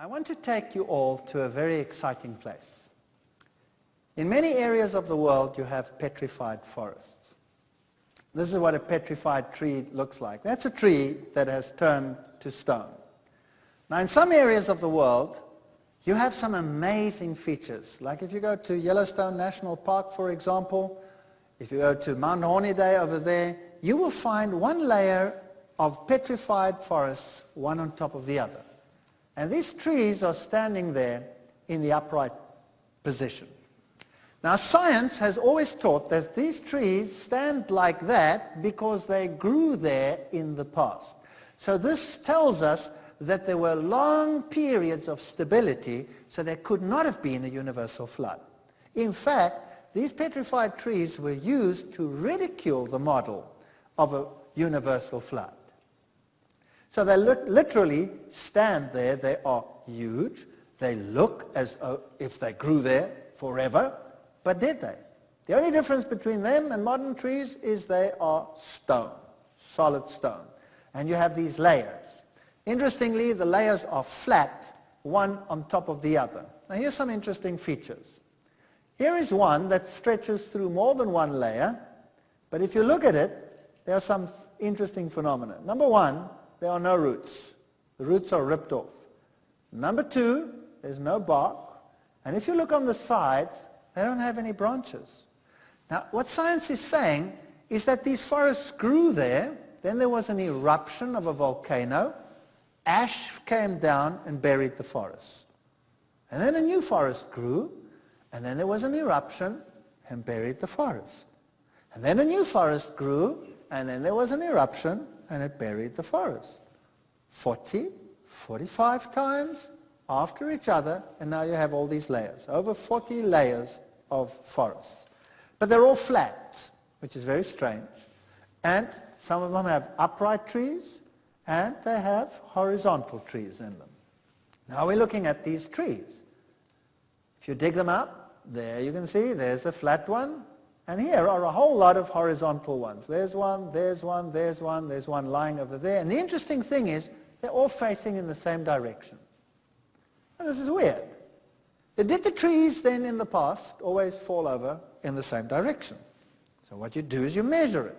I want to take you all to a very exciting place. In many areas of the world, you have petrified forests. This is what a petrified tree looks like. That's a tree that has turned to stone. Now, in some areas of the world, you have some amazing features. Like if you go to Yellowstone National Park, for example, if you go to Mount Hornaday over there, you will find one layer of petrified forests, one on top of the other. And these trees are standing there in the upright position. Now, science has always taught that these trees stand like that because they grew there in the past. So this tells us that there were long periods of stability, so there could not have been a universal flood. In fact, these petrified trees were used to ridicule the model of a universal flood. So they literally stand there. They are huge. They look as if they grew there forever. But did they? The only difference between them and modern trees is they are stone, solid stone. And you have these layers. Interestingly, the layers are flat, one on top of the other. Now here's some interesting features. Here is one that stretches through more than one layer. But if you look at it, there are some interesting phenomena. Number one, there are no roots. The roots are ripped off. Number two, there's no bark. And if you look on the sides, they don't have any branches. Now, what science is saying is that these forests grew there, then there was an eruption of a volcano, ash came down and buried the forest. And then a new forest grew, and then there was an eruption and buried the forest. And then a new forest grew, and then there was an eruption and it buried the forest. 40, 45 times after each other, and now you have all these layers. Over 40 layers of forests. But they're all flat, which is very strange. And some of them have upright trees, and they have horizontal trees in them. Now we're looking at these trees. If you dig them out, there you can see there's a flat one. And here are a whole lot of horizontal ones. There's one, there's one, there's one, there's one lying over there. And the interesting thing is, they're all facing in the same direction. And this is weird. Did the trees then in the past always fall over in the same direction? So what you do is you measure it.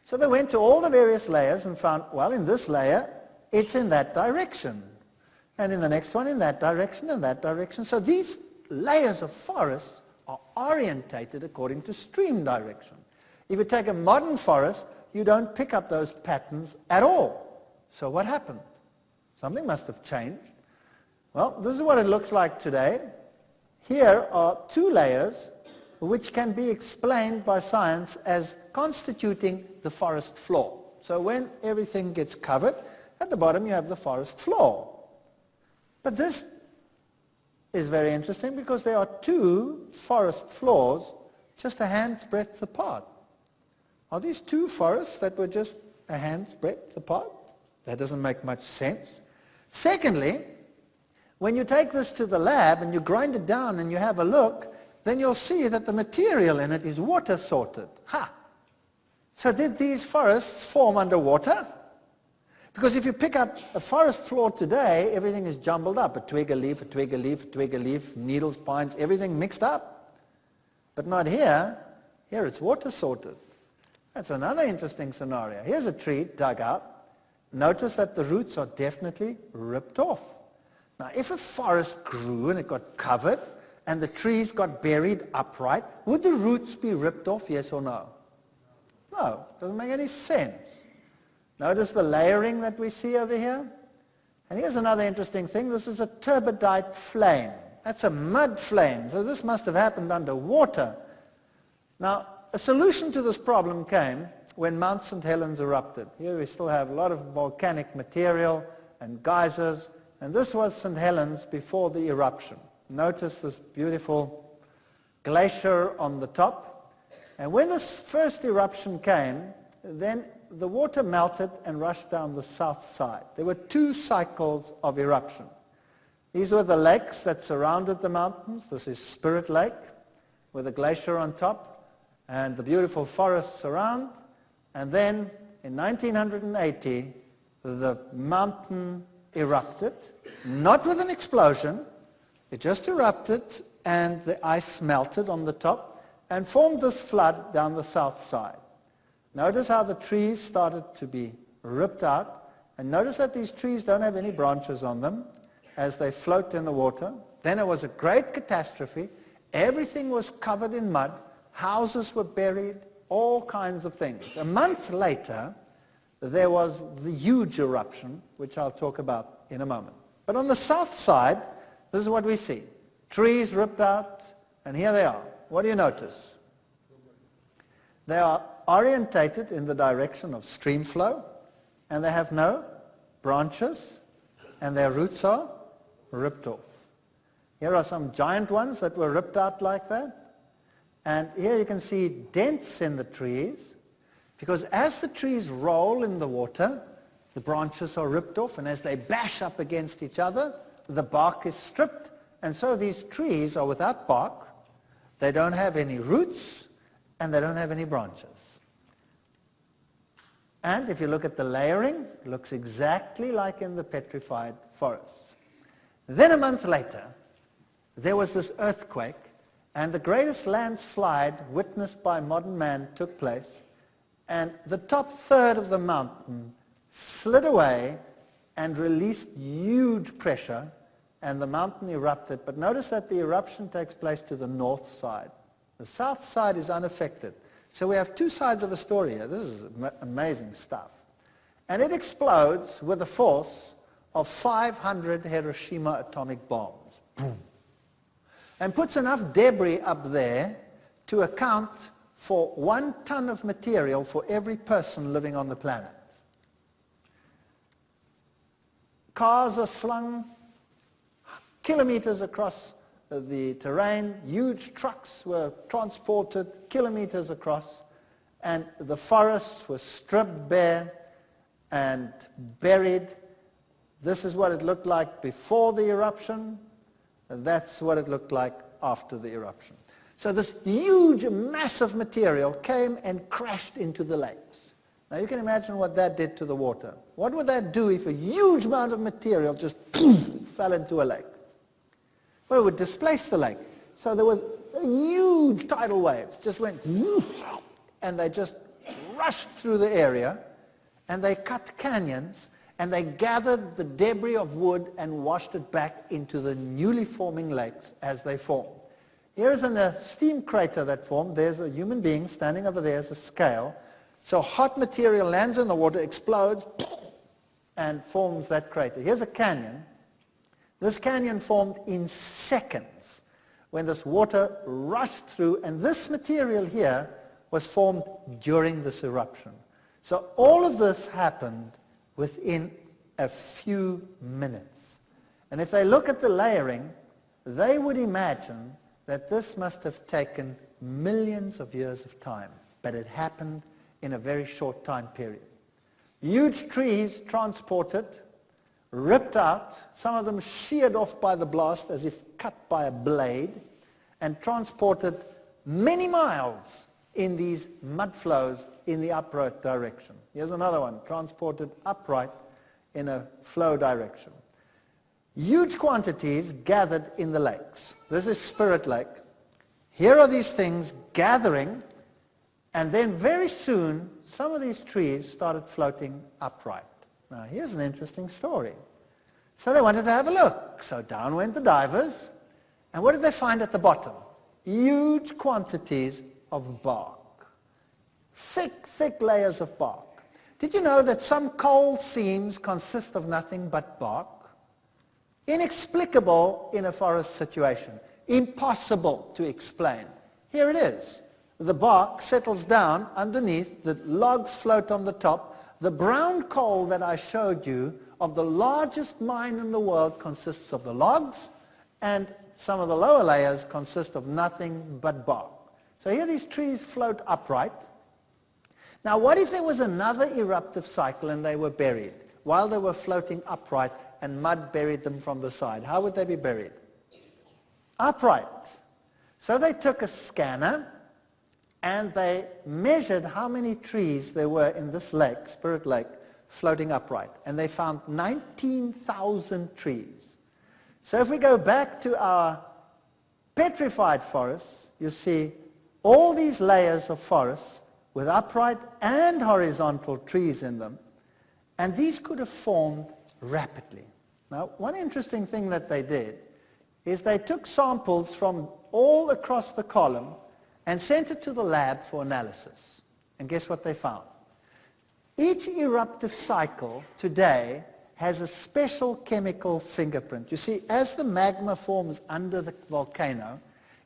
So they went to all the various layers and found, well, in this layer, it's in that direction. And in the next one, in that direction, and that direction. So these layers of forests are orientated according to stream direction. If you take a modern forest, you don't pick up those patterns at all. So what happened? Something must have changed. Well, this is what it looks like today. Here are two layers which can be explained by science as constituting the forest floor. So when everything gets covered, at the bottom you have the forest floor. But this is very interesting because there are two forest floors just a hand's breadth apart. Are these two forests that were just a hand's breadth apart? That doesn't make much sense. Secondly, when you take this to the lab and you grind it down and you have a look, then you'll see that the material in it is water sorted. Ha! So did these forests form underwater? Because if you pick up a forest floor today, everything is jumbled up. A twig, a leaf, a twig, a leaf, a twig, a leaf, needles, pines, everything mixed up. But not here. Here it's water sorted. That's another interesting scenario. Here's a tree dug out. Notice that the roots are definitely ripped off. Now, if a forest grew and it got covered and the trees got buried upright, would the roots be ripped off, yes or no? No, doesn't make any sense. Notice the layering that we see over here. And here's another interesting thing. This is a turbidite flame. That's a mud flame. So this must have happened underwater. Now, a solution to this problem came when Mount St. Helens erupted. Here we still have a lot of volcanic material and geysers. And this was St. Helens before the eruption. Notice this beautiful glacier on the top. And when this first eruption came, then the water melted and rushed down the south side. There were two cycles of eruption. These were the lakes that surrounded the mountains. This is Spirit Lake with a glacier on top and the beautiful forests around. And then in 1980, the mountain erupted, not with an explosion. It just erupted, and the ice melted on the top and formed this flood down the south side. Notice how the trees started to be ripped out, and notice that these trees don't have any branches on them as they float in the water. Then it was a great catastrophe. Everything was covered in mud. Houses were buried, all kinds of things. A month later, there was the huge eruption, which I'll talk about in a moment. But on the south side, this is what we see. Trees ripped out, and here they are. What do you notice? They are orientated in the direction of stream flow, and they have no branches, and their roots are ripped off. Here are some giant ones that were ripped out like that. And here you can see dents in the trees, because as the trees roll in the water, the branches are ripped off, and as they bash up against each other, the bark is stripped, and so these trees are without bark. They don't have any roots, and they don't have any branches. And if you look at the layering, it looks exactly like in the petrified forests. Then a month later, there was this earthquake, and the greatest landslide witnessed by modern man took place, and the top third of the mountain slid away and released huge pressure, and the mountain erupted. But notice that the eruption takes place to the north side. The south side is unaffected. So we have two sides of a story here. This is amazing stuff. And it explodes with a force of 500 Hiroshima atomic bombs. Boom. And puts enough debris up there to account for 1 ton of material for every person living on the planet. Cars are slung kilometers across the terrain. Huge trucks were transported kilometers across, and the forests were stripped bare and buried. This is what it looked like before the eruption, and that's what it looked like after the eruption. So this huge mass of material came and crashed into the lakes. Now you can imagine what that did to the water. What would that do if a huge amount of material just fell into a lake? Well, it would displace the lake. So there was huge tidal waves, just went, and they just rushed through the area, and they cut canyons, and they gathered the debris of wood and washed it back into the newly forming lakes as they formed. Here's a steam crater that formed. There's a human being standing over there as a scale. So hot material lands in the water, explodes, and forms that crater. Here's a canyon. This canyon formed in seconds when this water rushed through, and this material here was formed during this eruption. So all of this happened within a few minutes. And if they look at the layering, they would imagine that this must have taken millions of years of time, but it happened in a very short time period. Huge trees transported, ripped out, some of them sheared off by the blast as if cut by a blade, and transported many miles in these mud flows in the upright direction. Here's another one, transported upright in a flow direction. Huge quantities gathered in the lakes. This is Spirit Lake. Here are these things gathering, and then very soon, some of these trees started floating upright. Now, here's an interesting story. So they wanted to have a look. So down went the divers, and what did they find at the bottom? Huge quantities of bark. Thick, thick layers of bark. Did you know that some coal seams consist of nothing but bark? Inexplicable in a forest situation. Impossible to explain. Here it is. The bark settles down underneath, the logs float on the top. The brown coal that I showed you of the largest mine in the world consists of the logs, and some of the lower layers consist of nothing but bark. So here these trees float upright. Now what if there was another eruptive cycle and they were buried while they were floating upright and mud buried them from the side? How would they be buried? Upright. So they took a scanner and they measured how many trees there were in this lake, Spirit Lake, floating upright. And they found 19,000 trees. So if we go back to our petrified forests, you see all these layers of forests with upright and horizontal trees in them. And these could have formed rapidly. Now, one interesting thing that they did is they took samples from all across the column and sent it to the lab for analysis. And guess what they found? Each eruptive cycle today has a special chemical fingerprint. You see, as the magma forms under the volcano,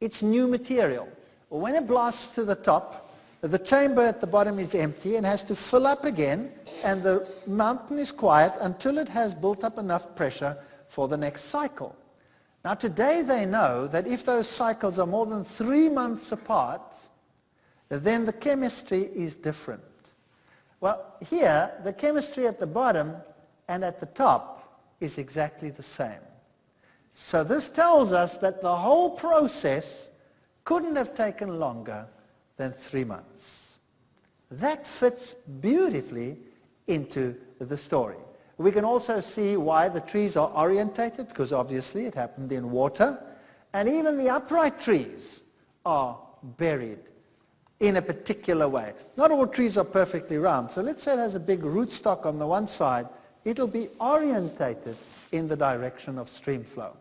it's new material. Well, when it blasts to the top, the chamber at the bottom is empty and has to fill up again, and the mountain is quiet until it has built up enough pressure for the next cycle. Now today they know that if those cycles are more than 3 months apart, then the chemistry is different. Well, here, the chemistry at the bottom and at the top is exactly the same. So this tells us that the whole process couldn't have taken longer than 3 months. That fits beautifully into the story. We can also see why the trees are orientated, because obviously it happened in water, and even the upright trees are buried in a particular way. Not all trees are perfectly round, so let's say it has a big rootstock on the one side, it'll be orientated in the direction of stream flow.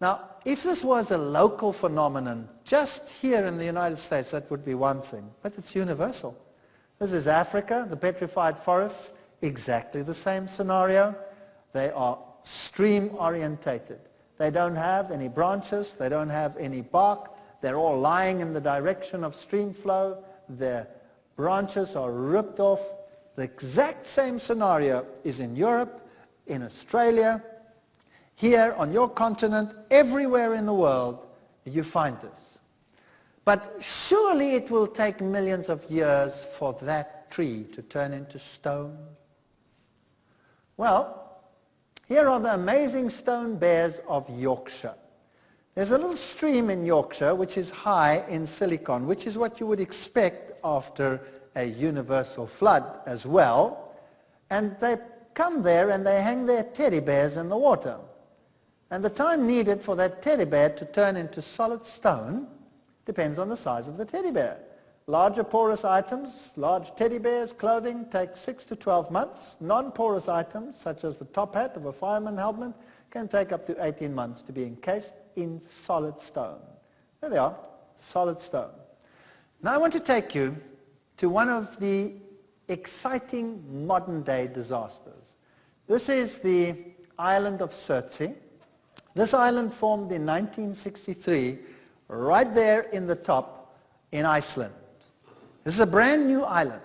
Now, if this was a local phenomenon just here in the United States, that would be one thing, but it's universal. This is Africa, the petrified forests, exactly the same scenario. They are stream orientated. They don't have any branches, they don't have any bark, they're all lying in the direction of stream flow, their branches are ripped off. The exact same scenario is in Europe, in Australia, here on your continent, everywhere in the world you find this. But surely it will take millions of years for that tree to turn into stone. Well, here are the amazing stone bears of Yorkshire. There's a little stream in Yorkshire which is high in silicon, which is what you would expect after a universal flood as well. And they come there and they hang their teddy bears in the water. And the time needed for that teddy bear to turn into solid stone depends on the size of the teddy bear. Larger porous items, large teddy bears, clothing, take 6 to 12 months. Non-porous items, such as the top hat of a fireman helmet, can take up to 18 months to be encased in solid stone. There they are, solid stone. Now I want to take you to one of the exciting modern-day disasters. This is the island of Surtsey. This island formed in 1963, right there in the top in Iceland. This is a brand new island.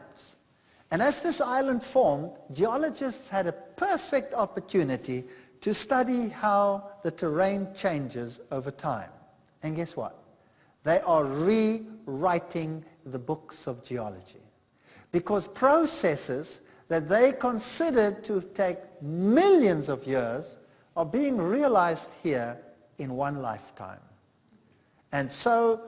And as this island formed, geologists had a perfect opportunity to study how the terrain changes over time. And guess what? They are rewriting the books of geology. Because processes that they considered to take millions of years are being realized here in one lifetime. And so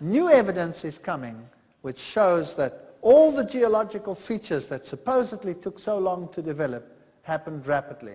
new evidence is coming which shows that all the geological features that supposedly took so long to develop happened rapidly.